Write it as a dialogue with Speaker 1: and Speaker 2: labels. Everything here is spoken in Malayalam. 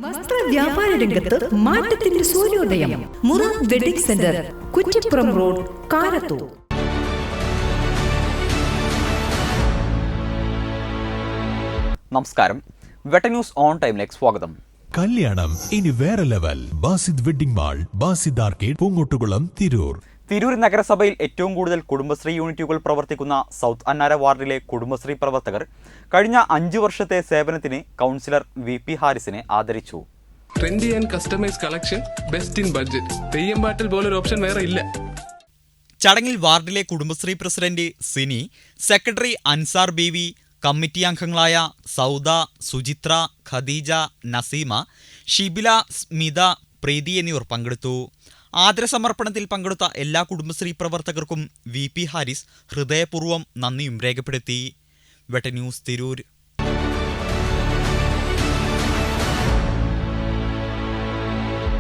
Speaker 1: വസ്ത്ര വ്യാപാര രംഗത്ത് മാറ്റത്തിന്റെ സൂര്യോദയം. Murad wedding centre, Kuttippuram road, Karathur.
Speaker 2: നമസ്കാരം. വെട്ട ന്യൂസ് ഓൺ ടൈമിലേക്ക് സ്വാഗതം.
Speaker 3: കല്യാണം ഇനി വേറെ level. Basid wedding mall, Basid arcade, Poongottukulam, Tirur.
Speaker 2: Tirur നഗരസഭയിൽ ഏറ്റവും കൂടുതൽ കുടുംബശ്രീ യൂണിറ്റുകൾ പ്രവർത്തിക്കുന്ന സൗത്ത് അന്നാര വാർഡിലെ കുടുംബശ്രീ പ്രവർത്തകർ കഴിഞ്ഞ 5 വർഷത്തെ സേവനത്തിന് കൗൺസിലർ VP ഹാരിസിനെ ആദരിച്ചു.
Speaker 4: Trendy and customise collection, best in budget. Theyyam പാട്ടിൽ പോലൊരു ഓപ്ഷൻ വേറെ ഇല്ല.
Speaker 5: ചടങ്ങിൽ വാർഡിലെ കുടുംബശ്രീ പ്രസിഡന്റ് സിനി, സെക്രട്ടറി അൻസാർ ബീവി, കമ്മിറ്റി അംഗങ്ങളായ സൗദ, സുചിത്ര, ഖദീജ, നസീമ, ഷിബില, സ്മിത, പ്രീതി എന്നിവർ പങ്കെടുത്തു. ആദരസമർപ്പണത്തിൽ പങ്കെടുത്ത എല്ലാ കുടുംബശ്രീ പ്രവർത്തകർക്കും VP ഹാരിസ് ഹൃദയപൂർവ്വം നന്ദിയും രേഖപ്പെടുത്തി. വെട്ട ന്യൂസ്, തിരൂർ.